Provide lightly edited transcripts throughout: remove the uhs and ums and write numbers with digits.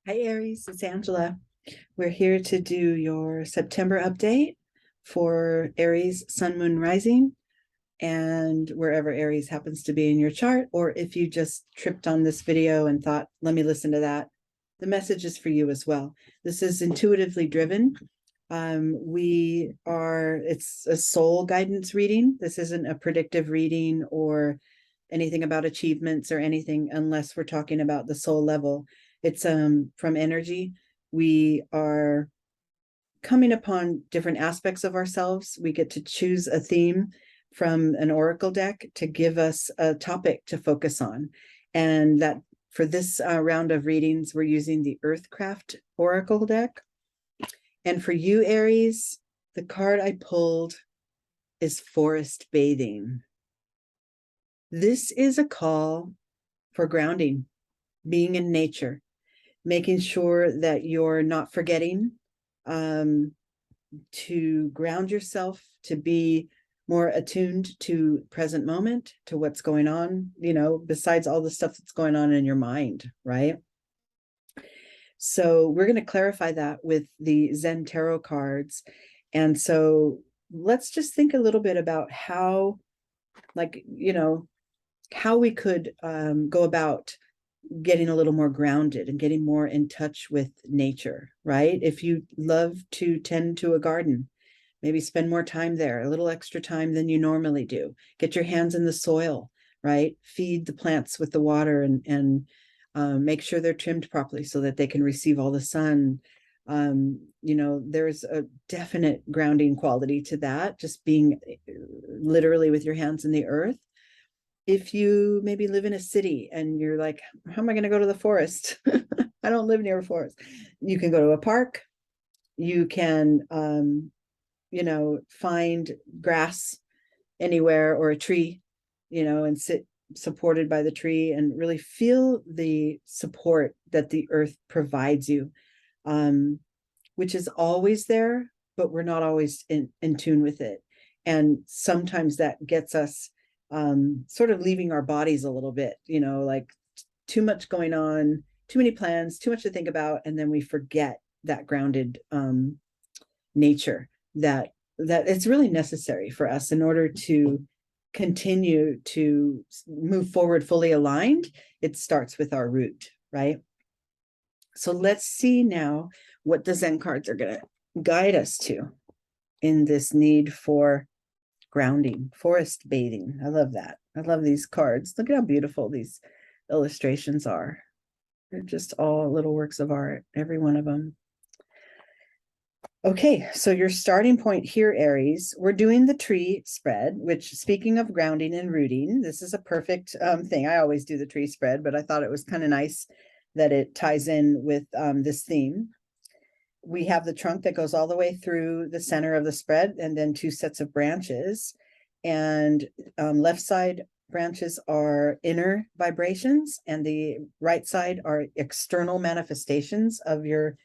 Hi, Aries. It's Angela. We're here to do your September update for Aries, Sun, Moon, Rising, and wherever Aries happens to be in your chart. Or if you just tripped on this video and thought, let me listen to that, the message is for you as well. This is intuitively driven. It's a soul guidance reading. This isn't a predictive reading or anything about achievements or anything, unless we're talking about the soul level. It's from energy. We are coming upon different aspects of ourselves. We get to choose a theme from an oracle deck to give us a topic to focus on. And that for this round of readings, we're using the Earthcraft oracle deck. And for you, Aries, the card I pulled is Forest Bathing. This is a call for grounding, being in nature, making sure that you're not forgetting to ground yourself, to be more attuned to present moment, to what's going on, besides all the stuff that's going on in your mind, right? So we're going to clarify that with the Zen Tarot cards. And so let's just think a little bit about how, how we could go about getting a little more grounded and getting more in touch with nature, right? If you love to tend to a garden, maybe spend more time there, a little extra time than you normally do. Get your hands in the soil, right? Feed the plants with the water and make sure they're trimmed properly so that they can receive all the sun. There's a definite grounding quality to that, just being literally with your hands in the earth. If you maybe live in a city and you're like, how am I going to go to the forest? I don't live near a forest. You can go to a park. You can, find grass anywhere or a tree, and sit supported by the tree and really feel the support that the earth provides you, which is always there, but we're not always in tune with it. And sometimes that gets us sort of leaving our bodies a little bit, like too much going on, too many plans, too much to think about, and then we forget that grounded nature that it's really necessary for us in order to continue to move forward fully aligned. It starts with our root, right? So let's see now what the Zen cards are going to guide us to in this need for grounding. Forest bathing. I love that. I love these cards. Look at how beautiful these illustrations are. They're just all little works of art, every one of them. Okay, so your starting point here, Aries, we're doing the tree spread, which, speaking of grounding and rooting, this is a perfect thing. I always do the tree spread, but I thought it was kind of nice that it ties in with this theme. We have the trunk that goes all the way through the center of the spread, and then two sets of branches. And left side branches are inner vibrations, and the right side are external manifestations of your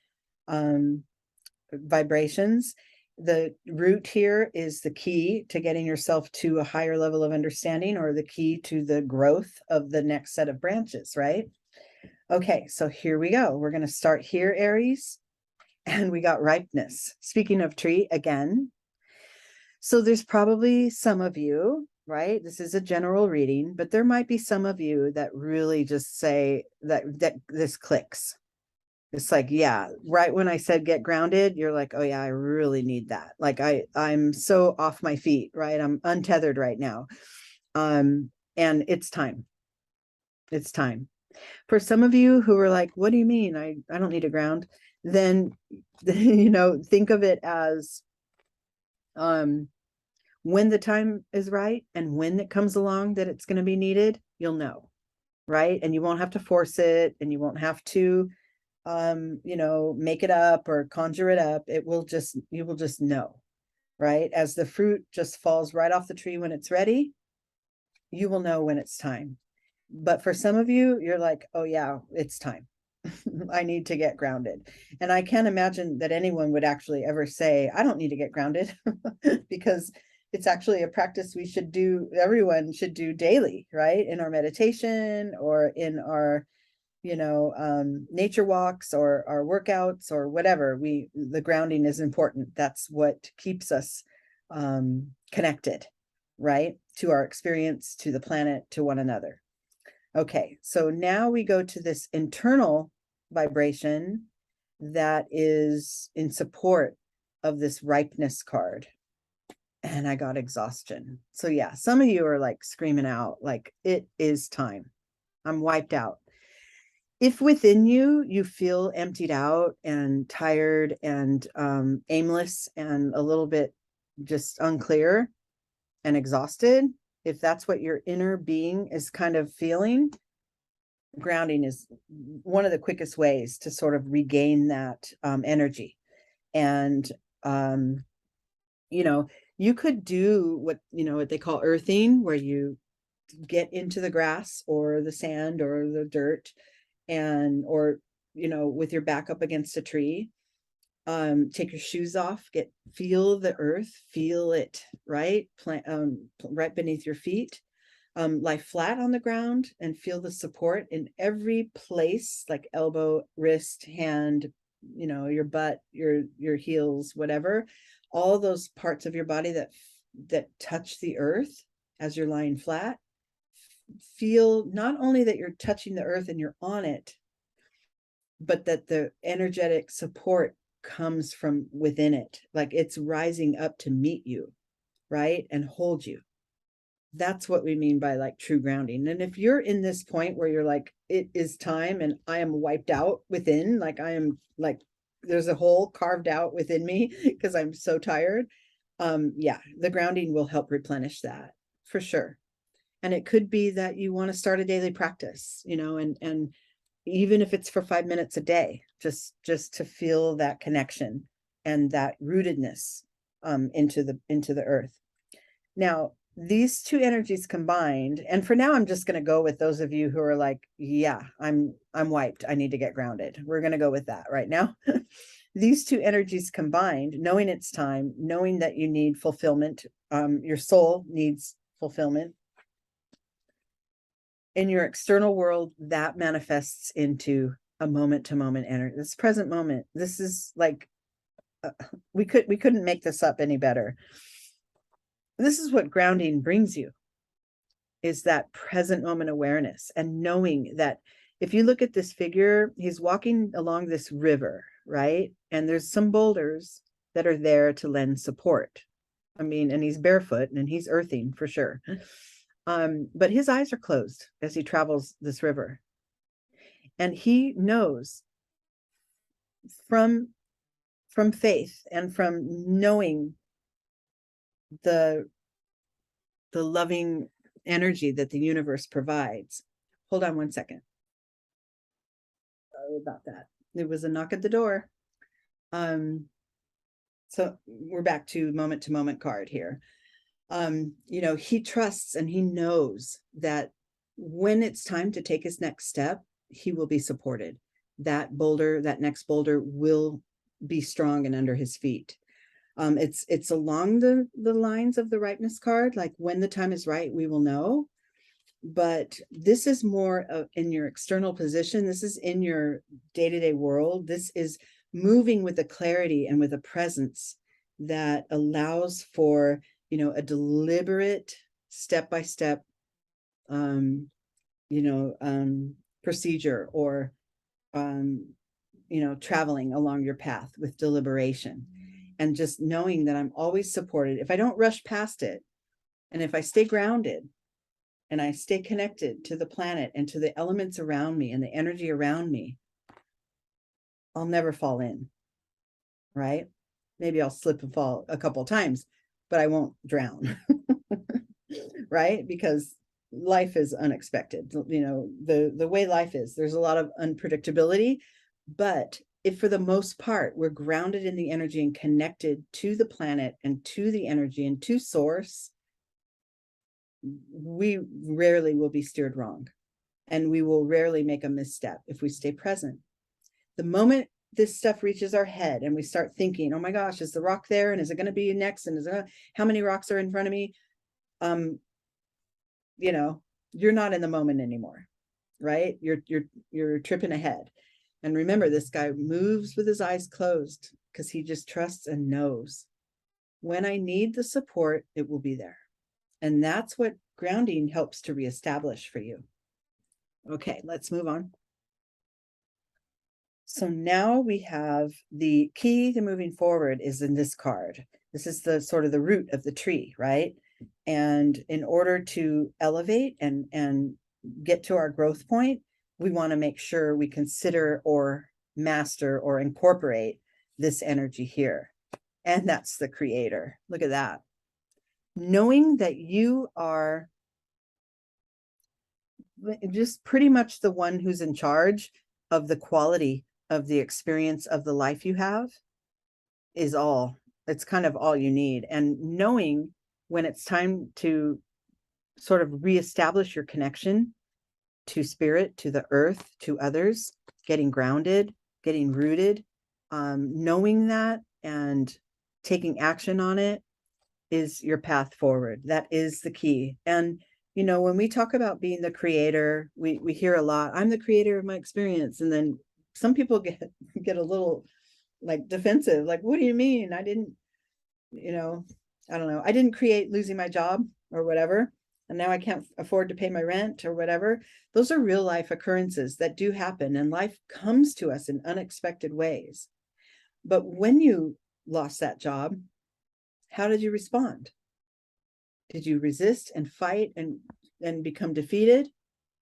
vibrations. The root here is the key to getting yourself to a higher level of understanding, or the key to the growth of the next set of branches, right? Okay, so here we go. We're going to start here, Aries. And we got ripeness. Speaking of tree again. So there's probably some of you, right? This is a general reading, but there might be some of you that really just say that this clicks. It's like, yeah, right when I said get grounded, you're like, oh yeah, I really need that. Like I'm so off my feet, right? I'm untethered right now. And it's time. It's time. For some of you who are like, what do you mean? I don't need a ground. Then, think of it as when the time is right and when it comes along that it's going to be needed, you'll know, right? And you won't have to force it, and you won't have to make it up or conjure it up. You will just know, right? As the fruit just falls right off the tree when it's ready, you will know when it's time. But for some of you, you're like, oh yeah, it's time. I need to get grounded. And I can't imagine that anyone would actually ever say, I don't need to get grounded, because it's actually a practice everyone should do daily, right? In our meditation or in our, nature walks or workouts or whatever, the grounding is important. That's what keeps us connected, right? To our experience, to the planet, to one another. Okay, so now we go to this internal vibration that is in support of this ripeness card. And I got exhaustion. So yeah, some of you are like screaming out, like, it is time. I'm wiped out. If within you feel emptied out and tired and aimless and a little bit just unclear and exhausted, if that's what your inner being is kind of feeling, grounding is one of the quickest ways to sort of regain that energy. And you could do what they call earthing, where you get into the grass or the sand or the dirt, or with your back up against a tree, take your shoes off, feel the earth, feel it, right? Right beneath your feet. Lie flat on the ground and feel the support in every place, like elbow, wrist, hand, your butt, your heels, whatever, all those parts of your body that touch the earth as you're lying flat. Feel not only that you're touching the earth and you're on it, but that the energetic support comes from within it, like it's rising up to meet you, right? And hold you. That's what we mean by like true grounding. And if you're in this point where you're like, it is time and I am wiped out within, like I am like, there's a hole carved out within me because I'm so tired. Yeah, the grounding will help replenish that for sure. And it could be that you want to start a daily practice, and even if it's for 5 minutes a day, just to feel that connection and that rootedness into the earth. Now, these two energies combined, and for now, I'm just going to go with those of you who are like, yeah, I'm wiped. I need to get grounded. We're going to go with that right now. These two energies combined, knowing it's time, knowing that you need fulfillment, your soul needs fulfillment. In your external world, that manifests into a moment-to-moment energy. This present moment, this is like, we couldn't make this up any better. This is what grounding brings you, is that present moment awareness, and knowing that if you look at this figure, he's walking along this river, right? And there's some boulders that are there to lend support. I mean, and he's barefoot and he's earthing for sure. But his eyes are closed as he travels this river. And he knows from faith and from knowing the loving energy that the universe provides. Hold on one second. Sorry about that. There was a knock at the door. So we're back to moment card here. He trusts and he knows that when it's time to take his next step, he will be supported. That next boulder will be strong and under his feet. It's along the lines of the ripeness card, like when the time is right, we will know. But this is more in your external position. This is in your day-to-day world. This is moving with a clarity and with a presence that allows for, a deliberate step-by-step, procedure, or, traveling along your path with deliberation. And just knowing that I'm always supported. If I don't rush past it, and if I stay grounded and I stay connected to the planet and to the elements around me and the energy around me, I'll never fall in, right? Maybe I'll slip and fall a couple of times, but I won't drown, right? Because life is unexpected. The way life is, there's a lot of unpredictability, but if for the most part, we're grounded in the energy and connected to the planet and to the energy and to source, we rarely will be steered wrong. And we will rarely make a misstep if we stay present. The moment this stuff reaches our head and we start thinking, oh my gosh, is the rock there? And is it going to be next? And how many rocks are in front of me? You're not in the moment anymore. right? You're tripping ahead. And remember, this guy moves with his eyes closed because he just trusts and knows when I need the support, it will be there. And that's what grounding helps to reestablish for you. Okay, let's move on. So now we have the key to moving forward is in this card. This is the sort of the root of the tree, right? And in order to elevate and get to our growth point, we want to make sure we consider or master or incorporate this energy here. And that's the creator. Look at that. Knowing that you are just pretty much the one who's in charge of the quality of the experience of the life you have is all. It's kind of all you need. And knowing when it's time to sort of reestablish your connection to spirit, to the earth, to others, getting grounded, getting rooted, knowing that and taking action on it is your path forward. That is the key. And you know, when we talk about being the creator, we hear a lot, I'm the creator of my experience. And then some people get a little like defensive, like, what do you mean? I didn't, you know, I don't know. I didn't create losing my job or whatever. And now I can't afford to pay my rent or whatever. Those are real life occurrences that do happen. And life comes to us in unexpected ways. But when you lost that job, how did you respond? Did you resist and fight and become defeated?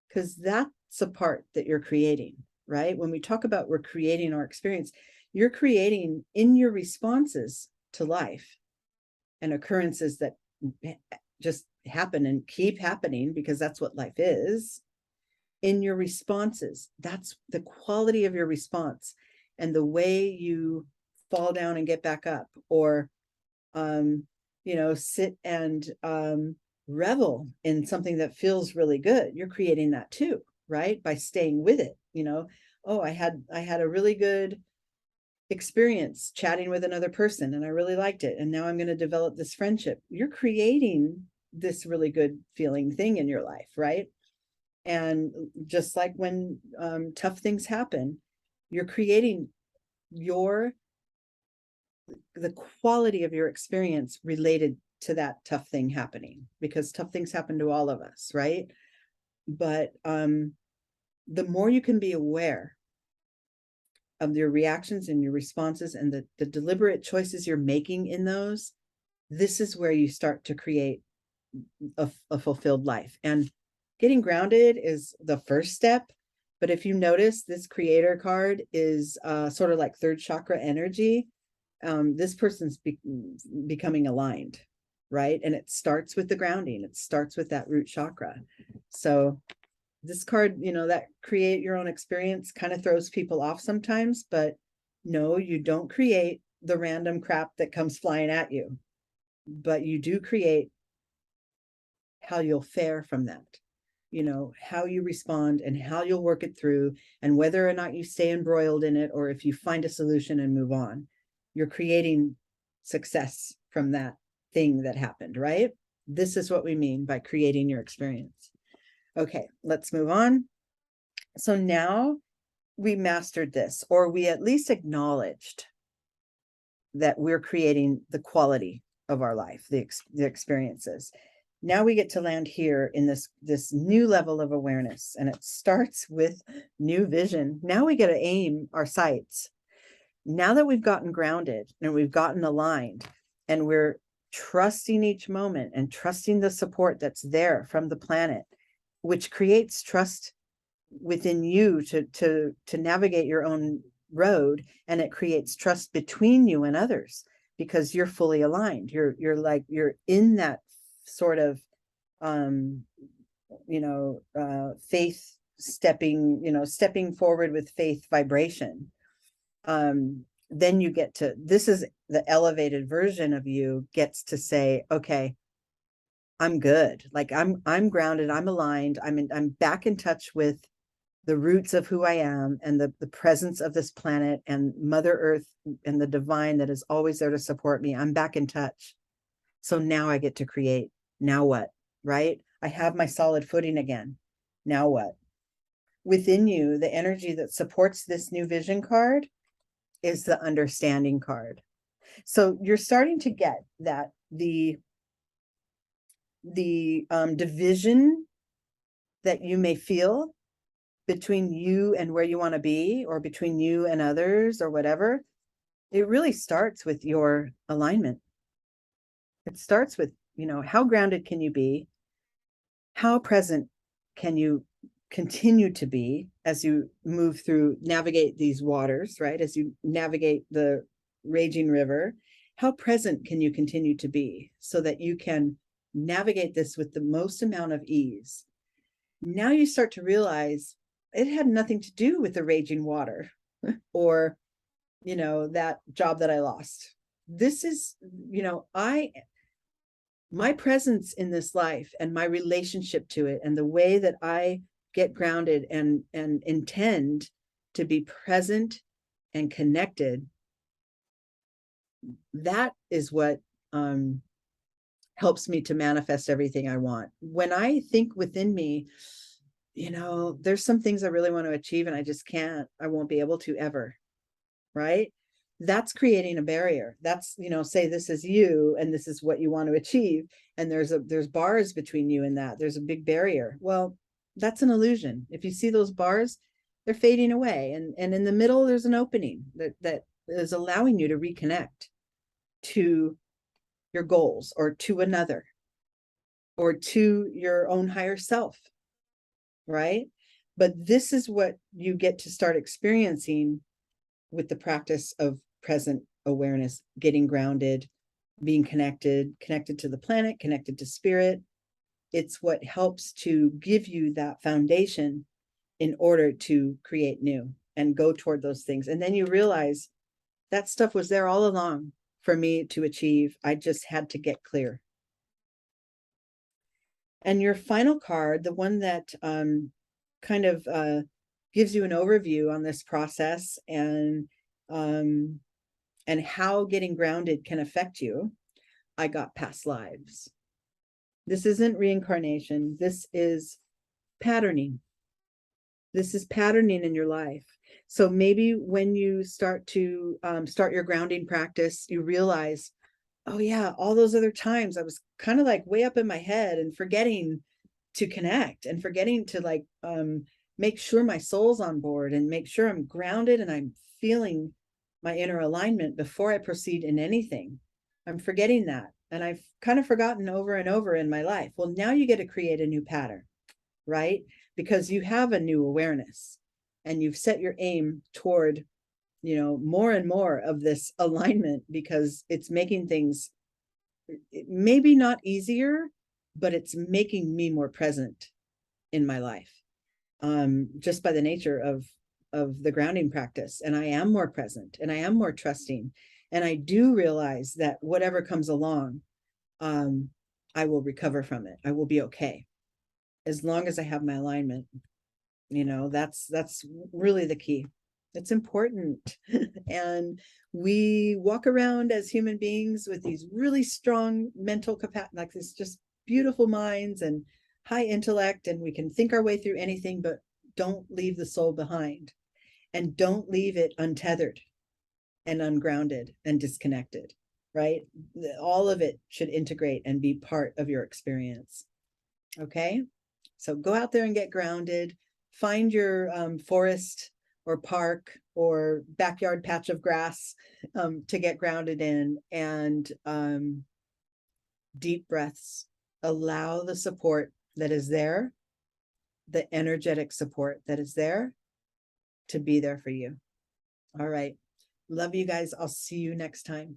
Because that's a part that you're creating, right? When we talk about we're creating our experience, you're creating in your responses to life and occurrences that just happen and keep happening because that's what life is. In your responses, that's the quality of your response and the way you fall down and get back up, or you know, sit and revel in something that feels really good. You're creating that too, right? By staying with it, you know. Oh, I had a really good experience chatting with another person and I really liked it. And now I'm going to develop this friendship. You're creating this really good feeling thing in your life, right? And just like when tough things happen, you're creating the quality of your experience related to that tough thing happening, because tough things happen to all of us, right? But the more you can be aware of your reactions and your responses and the deliberate choices you're making in those, this is where you start to create a fulfilled life. And getting grounded is the first step. But if you notice, this creator card is sort of like third chakra energy. This person's becoming aligned, right? And it starts with the grounding. It starts with that root chakra. So this card, you know, that create your own experience kind of throws people off sometimes, but no, you don't create the random crap that comes flying at you, but you do create how you'll fare from that, you know, how you respond and how you'll work it through, and whether or not you stay embroiled in it or if you find a solution and move on. You're creating success from that thing that happened, right? This is what we mean by creating your experience. Okay, let's move on. So now we mastered this, or we at least acknowledged that we're creating the quality of our life, the experiences. Now we get to land here in this new level of awareness, and it starts with new vision. Now we get to aim our sights. Now that we've gotten grounded and we've gotten aligned and we're trusting each moment and trusting the support that's there from the planet, which creates trust within you to navigate your own road, and it creates trust between you and others because you're fully aligned. You're in that sort of faith stepping forward with faith vibration. Then you get to, this is the elevated version of you gets to say, okay, I'm good. Like I'm grounded, I'm aligned, I'm back in touch with the roots of who I am and the presence of this planet and Mother Earth and the divine that is always there to support me. I'm back in touch. So now I get to create. Now what? Right? I have my solid footing again. Now what? within you, the energy that supports this new vision card is the understanding card. So you're starting to get that the division that you may feel between you and where you want to be, or between you and others, or whatever, it really starts with your alignment. It starts with, how grounded can you be? How present can you continue to be as you move through, navigate these waters, right? As you navigate the raging river, how present can you continue to be so that you can navigate this with the most amount of ease? Now you start to realize it had nothing to do with the raging water or, that job that I lost. This is, my presence in this life and my relationship to it, and the way that I get grounded and intend to be present and connected, that is what helps me to manifest everything I want. When I think within me, there's some things I really want to achieve and I just can't, I won't be able to ever, right? That's creating a barrier. That's, say this is you and this is what you want to achieve, and there's bars between you and that. There's a big barrier. Well, that's an illusion. If you see those bars, they're fading away, and in the middle there's an opening that is allowing you to reconnect to your goals, or to another, or to your own higher self, right? But this is what you get to start experiencing with the practice of present awareness, getting grounded, being connected to the planet, connected to spirit. It's what helps to give you that foundation in order to create new and go toward those things. And then you realize that stuff was there all along for me to achieve. I just had to get clear. And your final card, the one that kind of gives you an overview on this process and how getting grounded can affect you, I got past lives. This isn't reincarnation. This is patterning. This is patterning in your life. So maybe when you start to start your grounding practice, you realize, oh yeah, all those other times I was kind of like way up in my head and forgetting to connect and forgetting to make sure my soul's on board and make sure I'm grounded and I'm feeling my inner alignment before I proceed in anything. I'm forgetting that. And I've kind of forgotten over and over in my life. Well, now you get to create a new pattern, right? Because you have a new awareness and you've set your aim toward, more and more of this alignment, because it's making things maybe not easier, but it's making me more present in my life, just by the nature of the grounding practice. And I am more present and I am more trusting. And I do realize that whatever comes along, I will recover from it. I will be okay. As long as I have my alignment, that's really the key. It's important. And we walk around as human beings with these really strong mental capacity, like this just beautiful minds and high intellect, and we can think our way through anything, but don't leave the soul behind, and don't leave it untethered and ungrounded and disconnected, right? All of it should integrate and be part of your experience. Okay, so go out there and get grounded. Find your forest or park or backyard patch of grass to get grounded in, and deep breaths. Allow the support that is there, the energetic support that is there, to be there for you. All right. Love you guys. I'll see you next time.